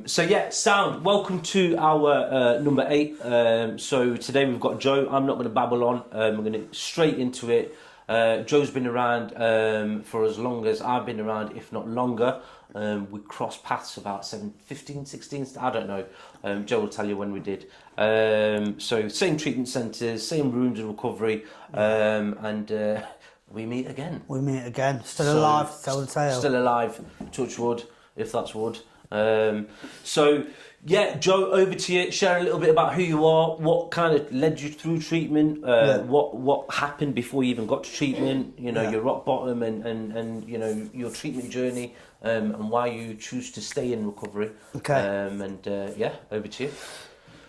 So yeah, sound. Welcome to our number 8. So today we've got Joe. I'm not going to babble on. We're going to straight into it. Joe's been around for as long as I've been around, if not longer. We crossed paths about 15, 16, I don't know. Joe will tell you when we did. So same treatment centres, same rooms of recovery, and we meet again. Still alive to tell the tale. Still alive, touch wood, if that's wood. So yeah, Joe, over to you. Share a little bit about who you are, what kind of led you through treatment, what happened before you even got to treatment, you know, your rock bottom and you know, your treatment journey, and why you choose to stay in recovery. Okay. Yeah, over to you.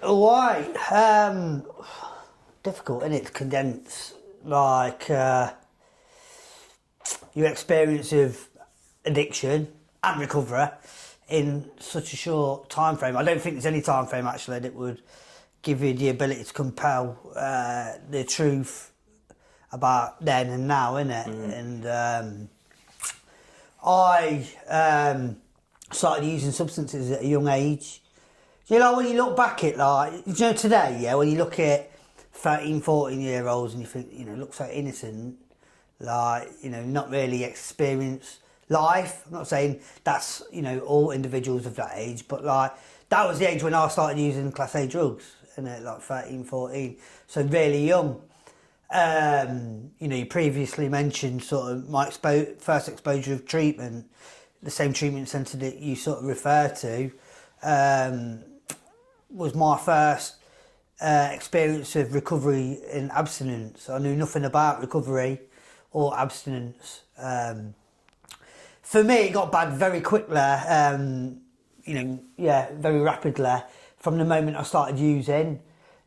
Right. Difficult, isn't it, to condense like your experience of addiction and recovery in such a short time frame. I don't think there's any time frame actually that would give you the ability to compel the truth about then and now, innit? And I started using substances at a young age. You know, when you look back at, like, you know, today, yeah, when you look at 13, 14-year-olds and you think, you know, look so innocent, like, you know, not really experienced life. I'm not saying that's, you know, all individuals of that age, but like that was the age when I started using Class A drugs, and like 13, 14, so really young. You know, you previously mentioned sort of my first exposure of treatment, the same treatment centre that you sort of refer to, was my first experience of recovery in abstinence. I knew nothing about recovery or abstinence. For me, it got bad very quickly, you know, yeah, very rapidly from the moment I started using.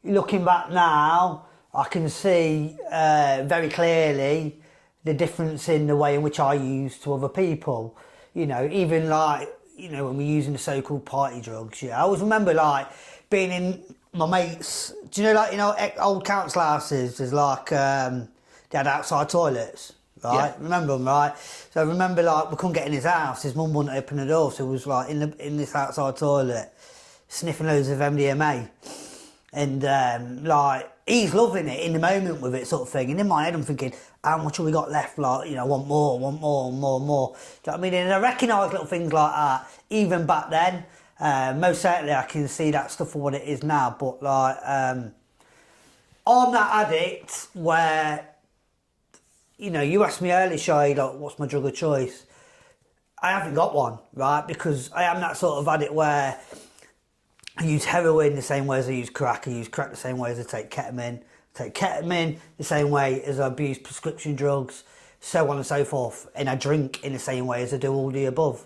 Looking back now, I can see very clearly the difference in the way in which I use to other people. You know, even like, you know, when we're using the so-called party drugs, yeah, I always remember like being in my mates, do you know, like, you know, old council houses, there's like, they had outside toilets. Right, yeah. Remember them, right? So I remember, like, we couldn't get in his house. His mum wouldn't open the door, so he was like in this outside toilet, sniffing loads of MDMA, and like he's loving it in the moment with it, sort of thing. And in my head, I'm thinking, how much have we got left? Like, you know, I want more. Do you know what I mean? And I recognise little things like that even back then. Most certainly, I can see that stuff for what it is now. But like, I'm that addict where, you know, you asked me earlier, Shay, like, what's my drug of choice? I haven't got one, right? Because I am that sort of addict where I use heroin the same way as I use crack. I use crack the same way as I take ketamine. I take ketamine the same way as I abuse prescription drugs, so on and so forth. And I drink in the same way as I do all the above.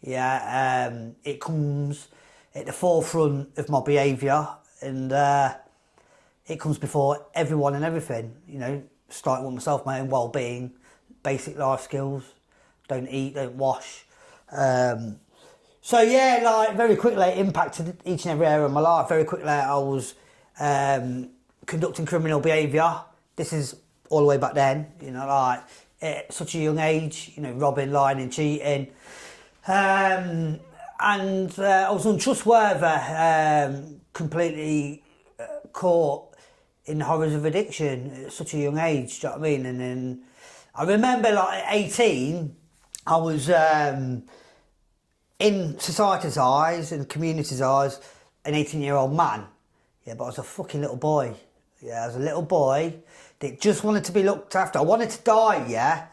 Yeah, it comes at the forefront of my behaviour, and it comes before everyone and everything, you know. Starting with myself, my own well-being, basic life skills, don't eat, don't wash. So yeah, like very quickly it impacted each and every area of my life. Very quickly I was conducting criminal behaviour. This is all the way back then, you know, like at such a young age, you know, robbing, lying and cheating. And I was untrustworthy, completely caught in the horrors of addiction at such a young age, do you know what I mean? And then I remember, like, at 18, I was in society's eyes and community's eyes, an 18-year-old man. Yeah, but I was a fucking little boy. Yeah, I was a little boy that just wanted to be looked after. I wanted to die, yeah,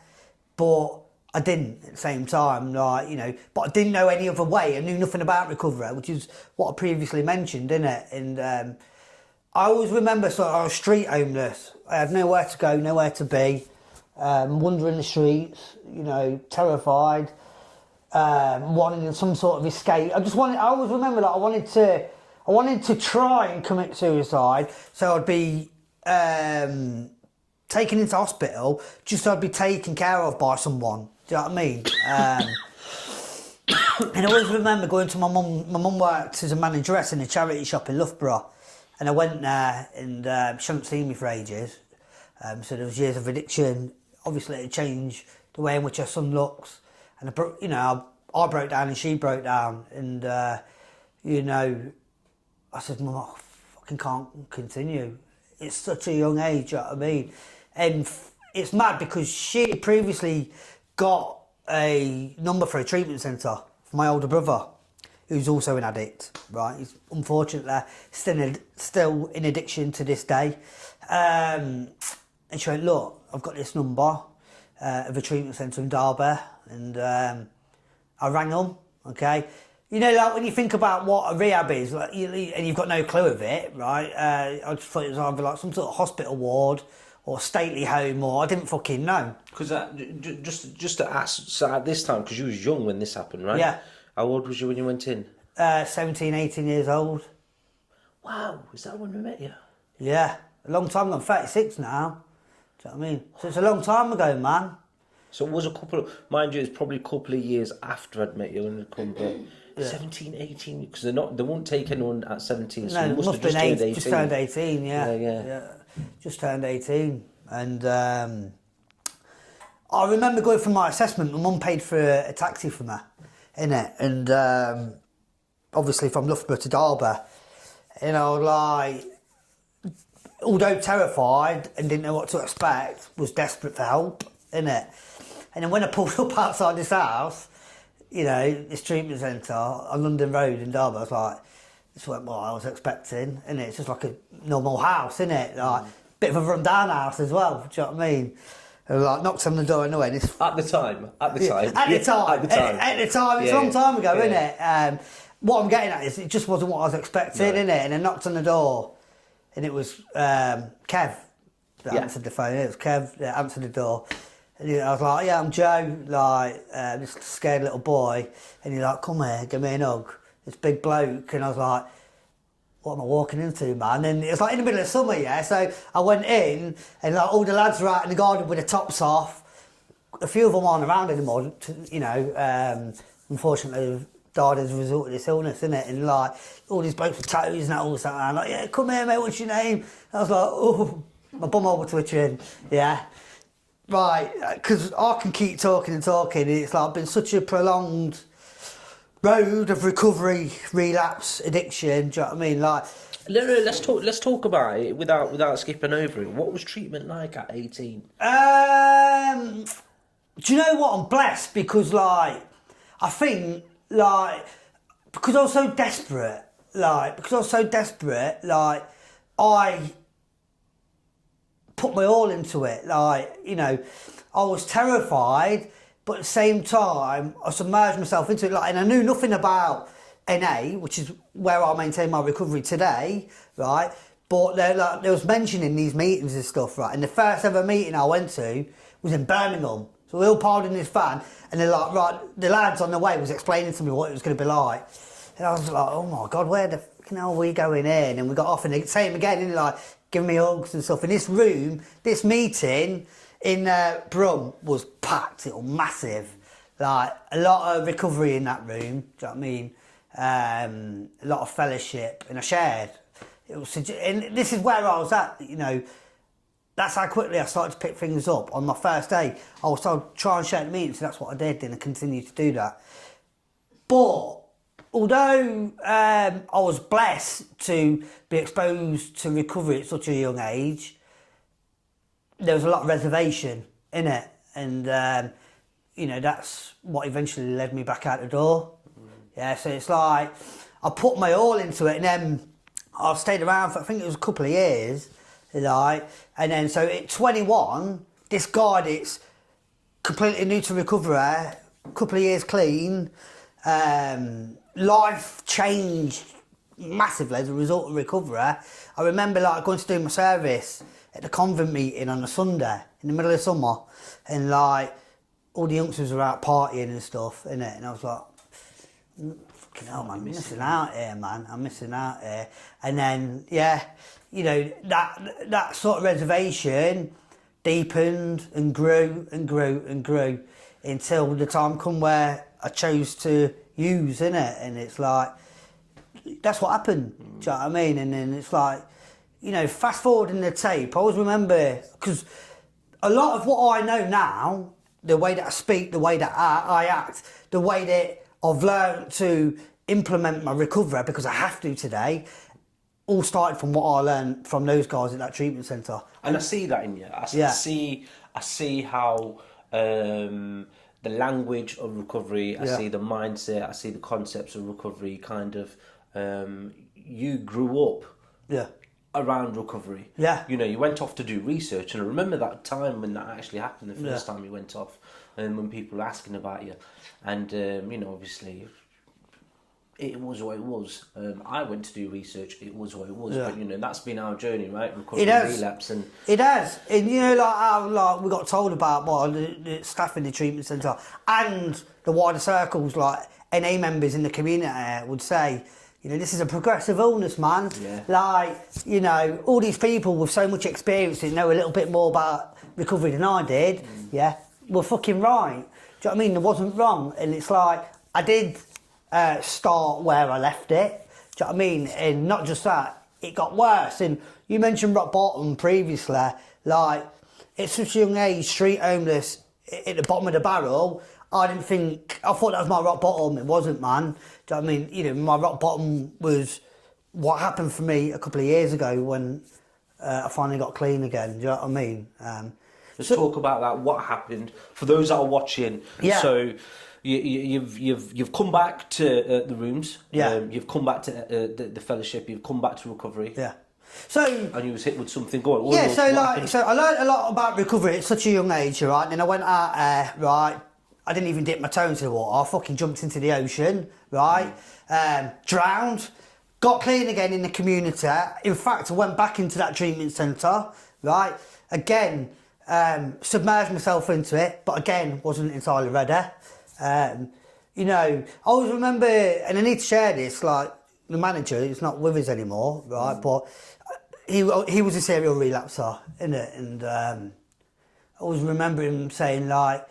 but I didn't at the same time, like, you know, but I didn't know any other way. I knew nothing about recovery, which is what I previously mentioned, innit? And I always remember sort of I was street homeless. I had nowhere to go, nowhere to be, wandering the streets, you know, terrified, wanting some sort of escape. I always remember that I wanted to try and commit suicide, so I'd be taken into hospital, just so I'd be taken care of by someone. Do you know what I mean? And I always remember going to my mum worked as a manageress in a charity shop in Loughborough. And I went there and she hadn't seen me for ages. So there was years of addiction. Obviously it changed the way in which her son looks. And, I broke down and she broke down. And you know, I said, Mum, I fucking can't continue. It's such a young age, you know what I mean? And it's mad because she previously got a number for a treatment centre for my older brother, who's also an addict, right? He's unfortunately still in addiction to this day. And she went, look, I've got this number of a treatment centre in Derby, and I rang them, okay? You know, like when you think about what a rehab is, like, and you've got no clue of it, right? I just thought it was either like some sort of hospital ward or stately home, or I didn't fucking know. Because just to ask, so at this time, because you was young when this happened, right? Yeah. How old was you when you went in? 17, 18 years old. Wow, is that when we met you? Yeah, a long time ago. I'm 36 now. Do you know what I mean? So it's a long time ago, man. So it was a couple of, mind you, it's probably a couple of years after I'd met you when it come, but 17, 18, because they won't take anyone at 17, so No, you it must have been just turned 18. Just turned 18, yeah. Yeah. Just turned 18. And I remember going for my assessment. My mum paid for a taxi for me, innit? And obviously from Loughborough to Derby. You know, like, although terrified and didn't know what to expect, was desperate for help, innit? And then when I pulled up outside this house, you know, this treatment centre on London Road in Derby, I was like, this wasn't what I was expecting, innit? It's just like a normal house, innit? Like, bit of a run-down house as well, do you know what I mean? And like, knocked on the door anyway. At the time. At the time, it's a long time ago, innit? What I'm getting at is it just wasn't what I was expecting, innit? And I knocked on the door, and it was Kev that answered the phone. It was Kev that answered the door. And I was like, yeah, I'm Joe, like, this scared little boy. And he's like, come here, give me an hug. This big bloke. And I was like, what am I walking into, man? And it was like in the middle of summer, yeah? So I went in, and like all the lads were out in the garden with the tops off. A few of them aren't around anymore, you know. Unfortunately, they've died as a result of this illness, innit? And like, all these blokes with tattoos and that all that. I'm like, yeah, come here, mate, what's your name? And I was like, oh, my bum over twitching, yeah. Right, because I can keep talking and talking. It's like been such a prolonged road of recovery, relapse, addiction. Do you know what I mean? Like, No, let's talk about it without skipping over it. What was treatment like at 18? Do you know what? I'm blessed because, like, I think, like, because I was so desperate, I put my all into it. Like, you know, I was terrified, but at the same time, I submerged myself into it. Like, and I knew nothing about NA, which is where I maintain my recovery today, right? But there was mention in these meetings and stuff, right? And the first ever meeting I went to was in Birmingham. So we all piled in this van, and they're like, right, the lads on the way was explaining to me what it was going to be like. And I was like, oh my God, where the fucking hell are we going in? And we got off, and they same again, and like, giving me hugs and stuff. And this room, this meeting in Brum was packed, it was massive. Like, a lot of recovery in that room, do you know what I mean? A lot of fellowship, and I shared. It was, and this is where I was at, you know. That's how quickly I started to pick things up. On my first day, I was told, try and share the meeting, so that's what I did, and I continued to do that. But although I was blessed to be exposed to recovery at such a young age, there was a lot of reservation in it, and you know, that's what eventually led me back out the door. Yeah, so it's like I put my all into it, and then I stayed around for, I think it was a couple of years, like, and then so at 21, this guy that's completely new to recovery, a couple of years clean, life changed massively as a result of recovery. I remember like going to do my service at the convent meeting on a Sunday in the middle of summer, and like all the youngsters were out partying and stuff, innit? And I was like, fucking hell, man, I'm missing out here, man. I'm missing out here. And then, yeah, you know, that sort of reservation deepened and grew and grew and grew until the time come where I chose to use, innit? And it's like, that's what happened, do you know what I mean? And then it's like, you know, fast forward in the tape, I always remember, because a lot of what I know now, the way that I speak, the way that I act, the way that I've learned to implement my recovery because I have to today, all started from what I learned from those guys at that treatment centre. And I see that in you. I see how the language of recovery, I see the mindset, I see the concepts of recovery kind of, you grew up around recovery. Yeah. You know, you went off to do research, and I remember that time when that actually happened, the first time you went off, and when people were asking about you. And, you know, obviously, it was what it was. I went to do research, it was what it was. But, you know, that's been our journey, right? Recovery and relapse. And it has. And, you know, like how like, we got told about by the staff in the treatment centre and the wider circles, like NA members in the community would say, you know, this is a progressive illness, man. Yeah. Like, you know, all these people with so much experience and know a little bit more about recovery than I did, were fucking right. Do you know what I mean? It wasn't wrong. And it's like, I did start where I left it. Do you know what I mean? And not just that, it got worse. And you mentioned rock bottom previously. Like, at such a young age, street homeless, at the bottom of the barrel, I thought that was my rock bottom. It wasn't, man. Do you know what I mean? You know, my rock bottom was what happened for me a couple of years ago when I finally got clean again. Do you know what I mean? Let's talk about that. What happened for those that are watching? Yeah. So you've come back to the rooms. Yeah. You've come back to the fellowship. You've come back to recovery. Yeah. So. And you was hit with something going. Yeah. So I learned a lot about recovery at such a young age, right? And then I went out, right. I didn't even dip my toe into the water. I fucking jumped into the ocean, right? Drowned, got clean again in the community. In fact, I went back into that treatment centre, right? Again, submerged myself into it, but again, wasn't entirely ready. You know, I always remember, and I need to share this, like, the manager is not with us anymore, right? But he was a serial relapser, innit? And I always remember him saying, like,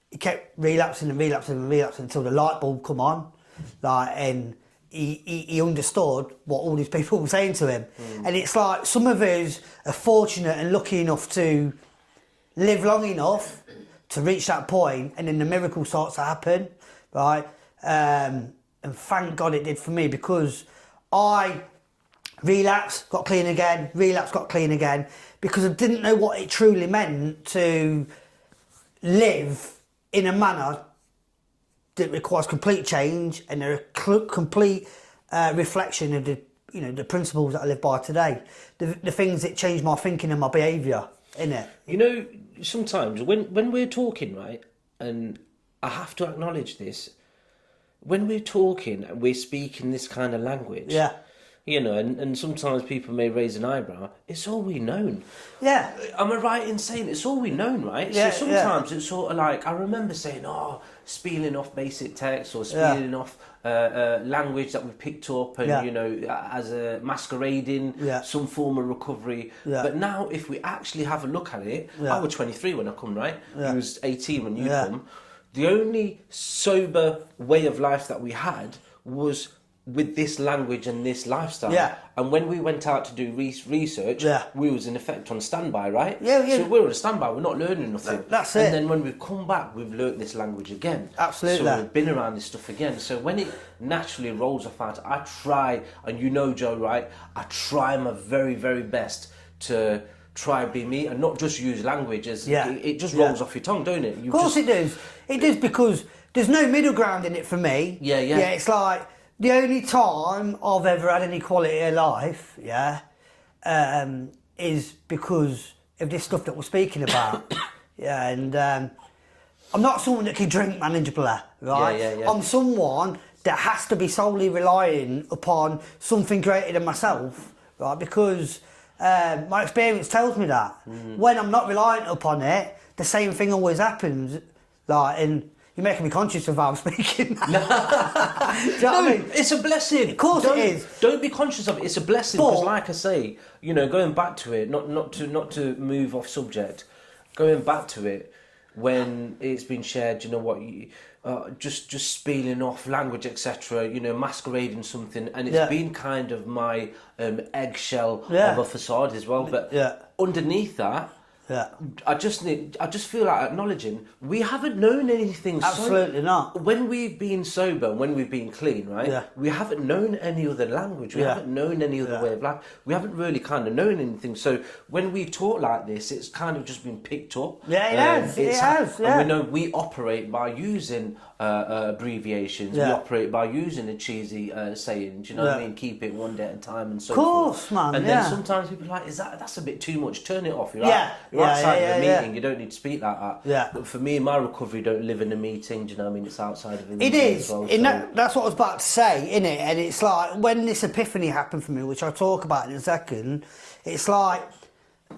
he kept relapsing until the light bulb come on, like, and he understood what all these people were saying to him. And it's like some of us are fortunate and lucky enough to live long enough to reach that point, and then the miracle starts to happen, right? And thank God it did for me, because I relapsed, got clean again, because I didn't know what it truly meant to live in a manner that requires complete change and a complete reflection of the principles that I live by today, the things that change my thinking and my behaviour, innit? You know, sometimes when we're talking, right, and I have to acknowledge this, when we're talking and we're speaking this kind of language, you know, and sometimes people may raise an eyebrow, it's all we known. Yeah. Am I right in saying it's all we known, right? Yeah, so sometimes it's sort of like, I remember saying, spieling off basic text or spieling off language that we've picked up and, you know, as a masquerading some form of recovery. But now if we actually have a look at it, I was 23 when I come, right? You was 18 when you come. The only sober way of life that we had was with this language and this lifestyle. And when we went out to do research, we was in effect on standby, right? So we're on standby, we're not learning nothing. That's it. And then when we've come back, we've learnt this language again. Absolutely. So we've been around this stuff again. So when it naturally rolls off out, I try, and you know, Joe, right? I try my very, very best to try and be me and not just use language as it just rolls off your tongue, don't it? Of course it does. It does, because there's no middle ground in it for me. Yeah, it's like, the only time I've ever had any quality of life, is because of this stuff that we're speaking about. And I'm not someone that can drink manageably, right? I'm someone that has to be solely relying upon something greater than myself, right? Because my experience tells me that. When I'm not reliant upon it, the same thing always happens. Like, and you're making me conscious of how I'm speaking. Do you know what I mean? It's a blessing. Of course it is. Don't be conscious of it. It's a blessing, because, like I say, you know, going back to it, not to move off subject, going back to it, when it's been shared, you know what, just spieling off language, etc. You know, masquerading something, and it's been kind of my eggshell of a facade as well. But underneath that, Yeah. I just feel like acknowledging we haven't known anything. Absolutely not. When we've been sober and when we've been clean, right? Yeah. We haven't known any other language. We haven't known any other way of life. We haven't really kind of known anything. So when we talk like this, it's kind of just been picked up. Yeah, it has. It has. Yeah. And we know we operate by using abbreviations. We operate by using a cheesy saying. Do you know what I mean? Keep it one day at a time and so forth. Of course, man. And then sometimes people are like, that's a bit too much. Turn it off. You're Yeah. You're outside of a meeting. You don't need to speak like that. Yeah. But for me, my recovery don't live in a meeting. Do you know what I mean? It's outside of a meeting. It is. As well, That's what I was about to say, innit? And it's like when this epiphany happened for me, which I'll talk about in a second. It's like,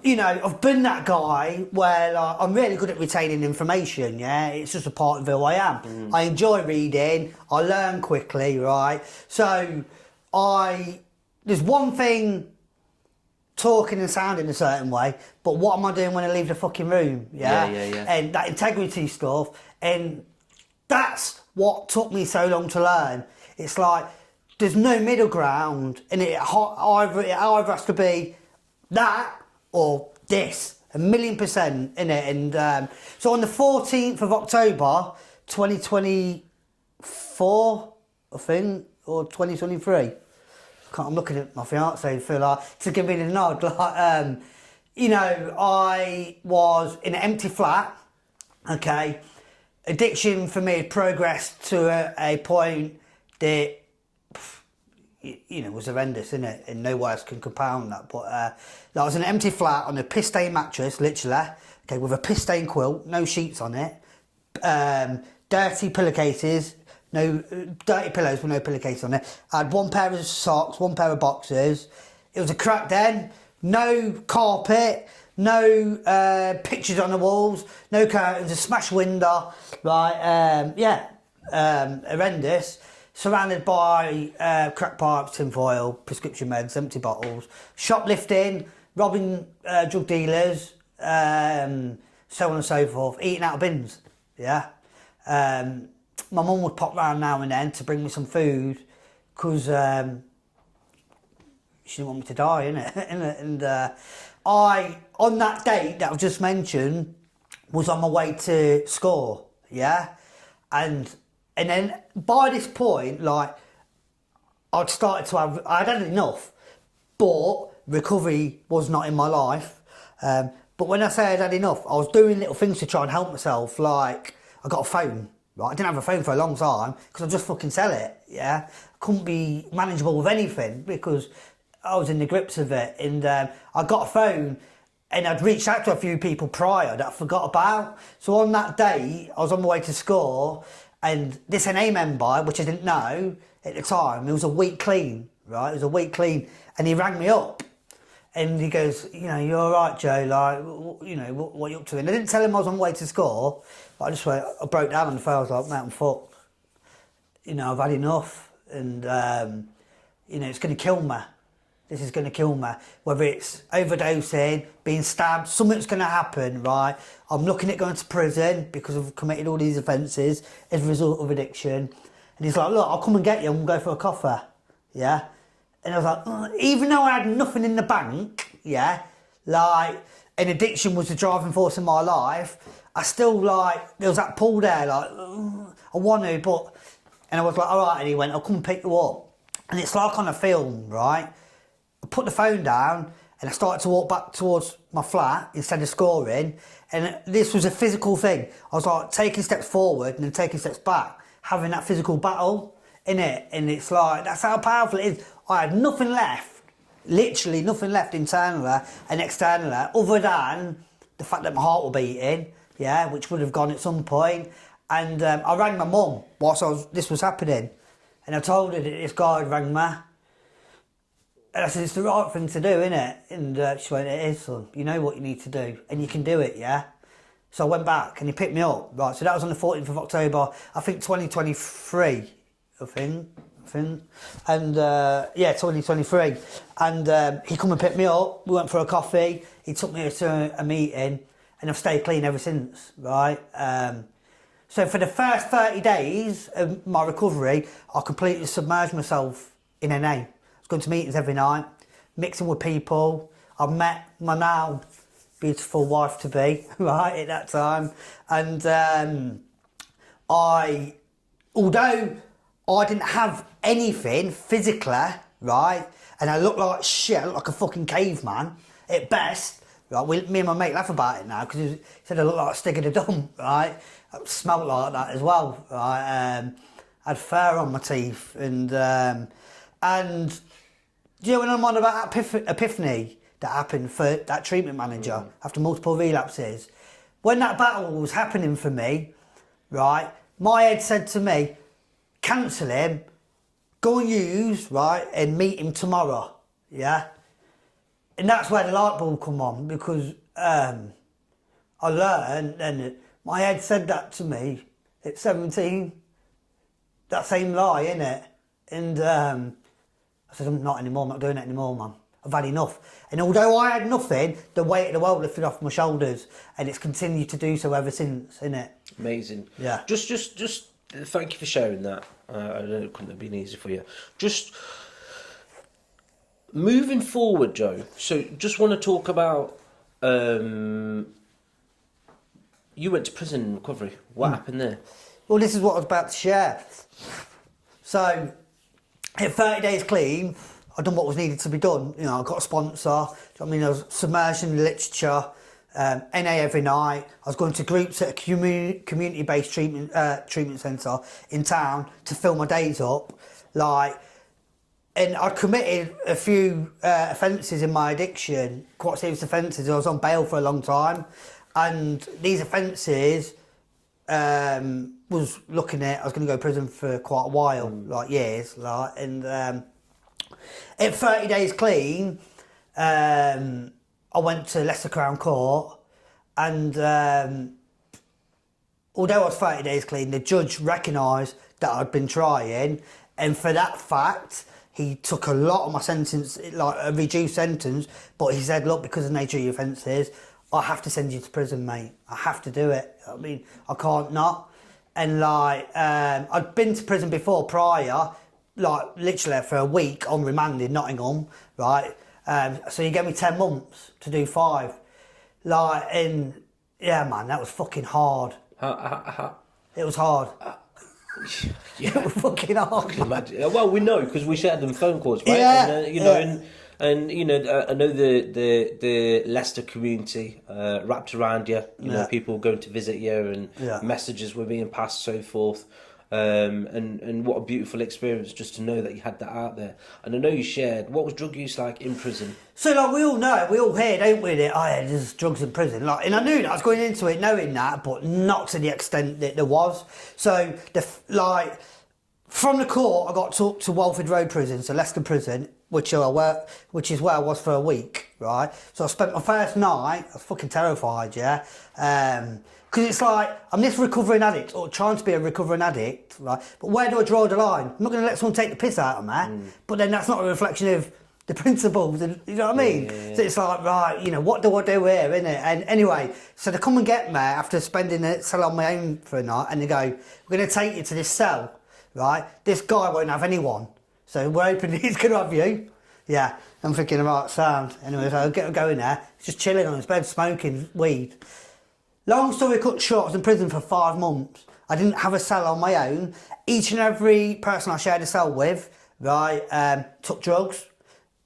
you know, I've been that guy where like, I'm really good at retaining information. Yeah, it's just a part of who I am. I enjoy reading. I learn quickly, right? So there's one thing. Talking and sounding a certain way, but what am I doing when I leave the fucking room? Yeah? And that integrity stuff, and that's what took me so long to learn. It's like there's no middle ground, and it either has to be that or this, 1,000,000% in it. And so on the 14th of October, 2024, I think, or 2023. I'm looking at my fiance, feel like to give me the nod. Like, you know, I was in an empty flat. Okay, addiction for me had progressed to a point that, you know, was horrendous, innit? And no words can compound that. But I was in an empty flat on a piss stained mattress, literally. Okay, with a piss stained quilt, no sheets on it, dirty pillowcases. No dirty pillows with no pillowcase on it. I had one pair of socks, one pair of boxers. It was a crack den. No carpet, no pictures on the walls, no curtains, a smashed window. Right, horrendous. Surrounded by crack pipes, tinfoil, prescription meds, empty bottles, shoplifting, robbing drug dealers, so on and so forth, eating out of bins. Yeah. My mum would pop round now and then to bring me some food because she didn't want me to die, innit? And on that date that I've just mentioned, was on my way to score, yeah? And then by this point, like, I had enough, but recovery was not in my life. But when I say I'd had enough, I was doing little things to try and help myself, like, I got a phone. Right, I didn't have a phone for a long time because I just fucking sell it, yeah? I couldn't be manageable with anything because I was in the grips of it. And I got a phone and I'd reached out to a few people prior that I forgot about. So on that day, I was on my way to score and this NA member, which I didn't know at the time, it was a week clean, right? It was a week clean. And he rang me up and he goes, you know, you're all right, Joe, like, you know, what are you up to? And I didn't tell him I was on my way to score. I broke down on the phone. I was like, mate, I'm fucked. You know, I've had enough, and you know, it's going to kill me. This is going to kill me. Whether it's overdosing, being stabbed, something's going to happen, right? I'm looking at going to prison because I've committed all these offences as a result of addiction. And he's like, look, I'll come and get you and we'll go for a coffee, yeah? And I was like, even though I had nothing in the bank, yeah, like, and addiction was the driving force in my life, I still, like, there was that pull there, like, I want to, but, and I was like, all right, and he went, I'll come and pick you up. And it's like on a film, right? I put the phone down and I started to walk back towards my flat instead of scoring. And this was a physical thing. I was like taking steps forward and then taking steps back, having that physical battle in it. And it's like, that's how powerful it is. I had nothing left, literally nothing left internally and externally, other than the fact that my heart was beating, yeah, which would have gone at some point. And I rang my mum whilst this was happening. And I told her that this guy had rang me. And I said, it's the right thing to do, innit? And she went, it is, son. You know what you need to do. And you can do it, yeah? So I went back and he picked me up. Right, so that was on the 14th of October, I think 2023, I think. And, yeah, 2023. And he come and picked me up. We went for a coffee. He took me to a meeting. And I've stayed clean ever since, right? So for the first 30 days of my recovery, I completely submerged myself in NA. I was going to meetings every night, mixing with people. I've met my now beautiful wife to be, right, at that time. And although I didn't have anything physically, right, and I looked like shit, I looked like a fucking caveman at best, right, me and my mate laugh about it now because he said I looked like a stick of the dump, right, I smelled like that as well, right, I had fur on my teeth, and do you know when I'm on about that epiphany that happened for that treatment manager after multiple relapses? When that battle was happening for me, right, my head said to me, cancel him, go and use, right, and meet him tomorrow, yeah? And that's where the light bulb come on, because I learned, and my head said that to me at 17, that same lie, innit? And I said, I'm not anymore, I'm not doing it anymore, man. I've had enough. And although I had nothing, the weight of the world lifted off my shoulders, and it's continued to do so ever since, innit? Amazing. Yeah. Just thank you for sharing that. I know it couldn't have been easy for you. Just moving forward, Joe. So just want to talk about you went to prison in recovery. What happened there? Well, this is what I was about to share. So, at 30 days clean, I'd done what was needed to be done. You know, I got a sponsor. Do you know what I mean? I was submerged in literature, NA every night. I was going to groups at a community-based treatment centre in town to fill my days up. And I'd committed a few offences in my addiction, quite serious offences. I was on bail for a long time. And these offences was looking at, I was going to go to prison for quite a while, like years, and at 30 days clean, I went to Leicester Crown Court, and although I was 30 days clean, the judge recognised that I'd been trying, and for that fact, he took a lot of my sentence, like a reduced sentence, but he said, look, because of the nature of your offences, I have to send you to prison, mate. I have to do it. I mean, I can't not. And I'd been to prison before prior, literally for a week on remand in Nottingham, right? So you gave me 10 months to do 5. And yeah, man, that was fucking hard. It was hard. Yeah. It was fucking hard. I can imagine. Well, we know because we shared them phone calls, right? Yeah, And you know, I know the Leicester community wrapped around you. You know, people going to visit you, and messages were being passed, so forth. And what a beautiful experience just to know that you had that out there. And I know you shared. What was drug use like in prison? So we all know, we all hear, don't we, that there's drugs in prison. And I knew that, I was going into it knowing that, but not to the extent that there was. So from the court, I got took to Walford Road Prison, so Leicester Prison, which is where I was for a week, right? So I spent my first night, I was fucking terrified, yeah? Because it's like, I'm this recovering addict, or trying to be a recovering addict, right? But where do I draw the line? I'm not going to let someone take the piss out of me, but then that's not a reflection of the principles, and, you know what I mean? Yeah. So it's like, right, you know, what do I do here, innit? And anyway, so they come and get me after spending a cell on my own for a night, and they go, we're going to take you to this cell, right? This guy won't have anyone, so we're hoping he's going to have you. Yeah, I'm thinking, right, sound. Anyway, so I go in there, just chilling on his bed, smoking weed. Long story cut short, I was in prison for 5 months. I didn't have a cell on my own. Each and every person I shared a cell with, right, took drugs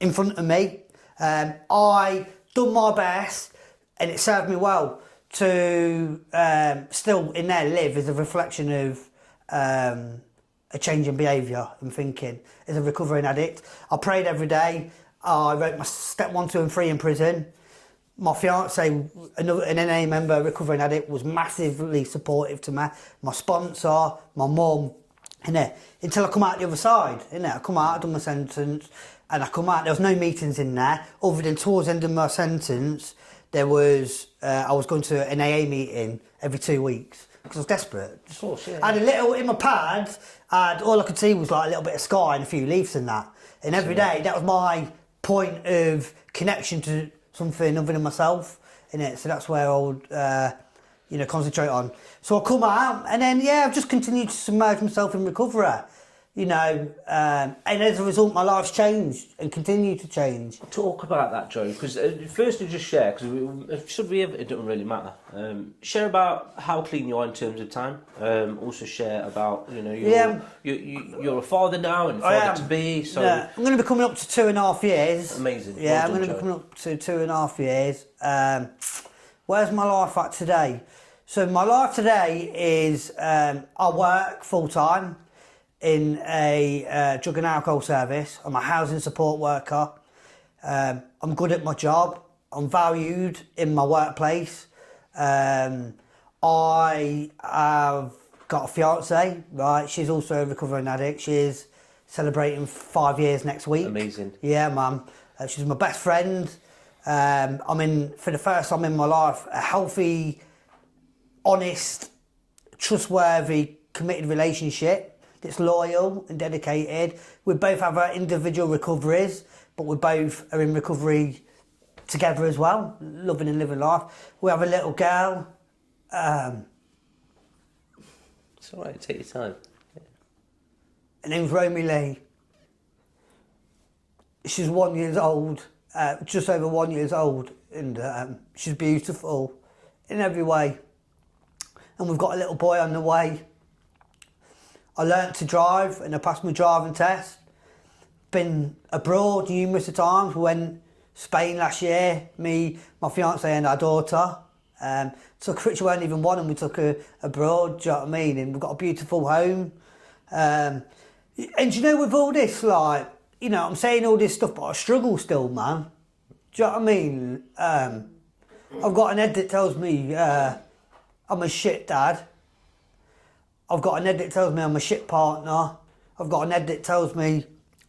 in front of me. I done my best, and it served me well to still in there live as a reflection of a change in behaviour and thinking. As a recovering addict, I prayed every day. I wrote my step 1, 2 and 3 in prison. My fiance, an NA member, recovering addict, was massively supportive to me. My sponsor, my mum, until I come out the other side. I come out, I done my sentence, and I come out. There was no meetings in there, other than towards the end of my sentence, there was I was going to an AA meeting every 2 weeks because I was desperate. Of course, yeah. I had a little in my pad, and all I could see was like a little bit of sky and a few leaves and that. And every day, that was my point of connection to something other than myself, So that's where I would, concentrate on. So I come out, and then I've just continued to submerge myself in recovery. you know, and as a result, my life's changed and continue to change. Talk about that, Joe, because firstly just share, because should we ever, it doesn't really matter. Share about how clean you are in terms of time. Also share about, you know, you're a father now and father to be. So yeah, I'm going to be coming up to 2.5 years. Amazing. Yeah, Well I'm going to be coming up to 2.5 years. Where's my life at today? So my life today is I work full time in a drug and alcohol service. I'm a housing support worker. I'm good at my job. I'm valued in my workplace. I have got a fiance, right? She's also a recovering addict. She's celebrating 5 years next week. Amazing. Yeah, man. She's my best friend. I'm in, for the first time in my life, a healthy, honest, trustworthy, committed relationship that's loyal and dedicated. We both have our individual recoveries, but we both are in recovery together as well, loving and living life. We have a little girl. It's all right, take your time. Her name's Romy Lee. She's 1 year old, just over 1 year old, and she's beautiful in every way. And we've got a little boy on the way. I learnt to drive and I passed my driving test. Been abroad numerous of times. We went Spain last year, me, my fiance and our daughter. Took her, she weren't even one, and we took her abroad, do you know what I mean? And we've got a beautiful home. And you know, with all this, like, you know, I'm saying all this stuff, but I struggle still, man. Do you know what I mean? I've got an head that tells me I'm a shit dad. I've got an head that tells me I'm a shit partner. I've got an head that tells me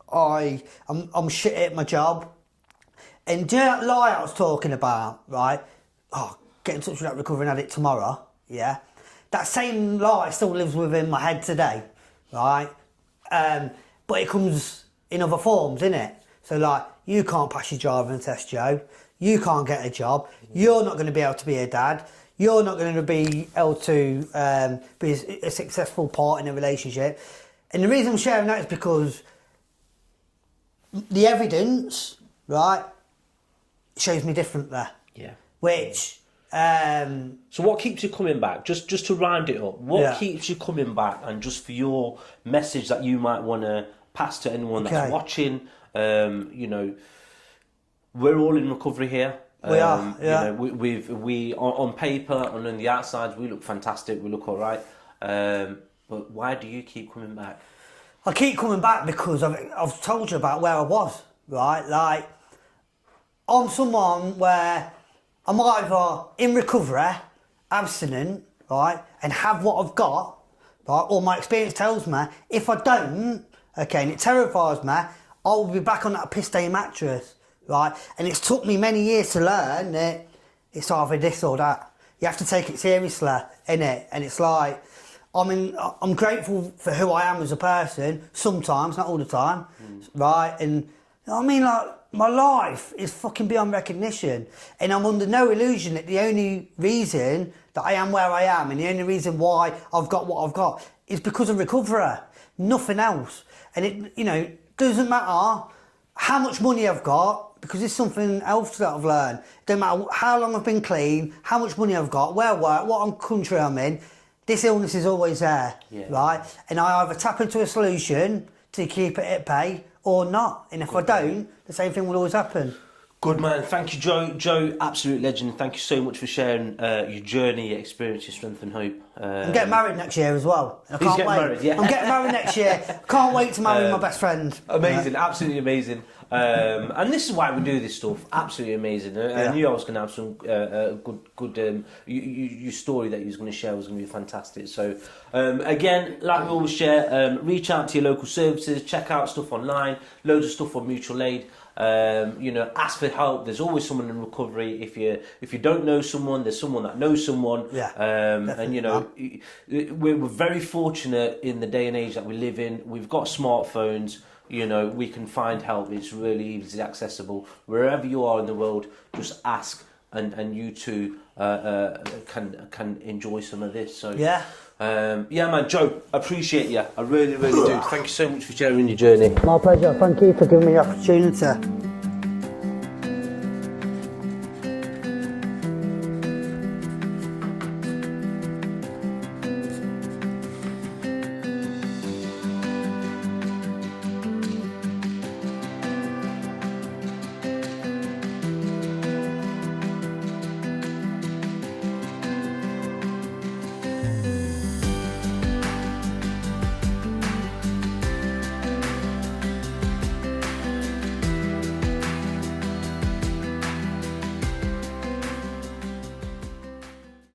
I'm shit at my job. And do you know that lie I was talking about, right? Oh, get in touch with that recovering addict tomorrow, yeah? That same lie still lives within my head today, right? But it comes in other forms, innit? So like, you can't pass your driving test, Joe. You can't get a job. You're not going to be able to be a dad. You're not going to be able to be a successful part in a relationship. And the reason I'm sharing that is because the evidence, right, shows me differently. Yeah. Which... So what keeps you coming back? Just to round it up, what keeps you coming back, and just for your message that you might want to pass to anyone that's watching, you know, we're all in recovery here. We are, yeah. You know, we on paper and on the outside we look fantastic, we look all right. But why do you keep coming back? I keep coming back because I've told you about where I was, right? Like, I'm someone where I'm either in recovery, abstinent, right, and have what I've got, right, or my experience tells me if I don't, okay, and it terrifies me, I'll be back on that piss-day mattress, right? And it's took me many years to learn that it's either this or that. You have to take it seriously, innit? And it's like, I'm grateful for who I am as a person, sometimes, not all the time, right? And, you know what I mean, like, my life is fucking beyond recognition, and I'm under no illusion that the only reason that I am where I am and the only reason why I've got what I've got is because of recovery, nothing else. And it, you know, doesn't matter how much money I've got, because it's something else that I've learned. It don't matter how long I've been clean, how much money I've got, where I work, what country I'm in, this illness is always there, right? And I either tap into a solution to keep it at bay or not. And if I don't, the same thing will always happen. Good man, thank you, Joe. Joe, absolute legend. Thank you so much for sharing your journey, your experience, your strength and hope. I'm getting married next year as well. I can't wait. Married, yeah. I'm getting married next year. Can't wait to marry my best friend. Amazing, absolutely amazing. And this is why we do this stuff. Absolutely amazing. I knew I was going to have some good. Your story that you was going to share was going to be fantastic. So again, like we always share, reach out to your local services, check out stuff online, loads of stuff on mutual aid. You know, ask for help. There's always someone in recovery. If you don't know someone, there's someone that knows someone. And you know, we're very fortunate in the day and age that we live in. We've got smartphones. You know, we can find help. It's really easily accessible. Wherever you are in the world, just ask, and you too can enjoy some of this. So Yeah, man, Joe, I appreciate you. I really, really do. Thank you so much for sharing your journey. My pleasure. Thank you for giving me the opportunity.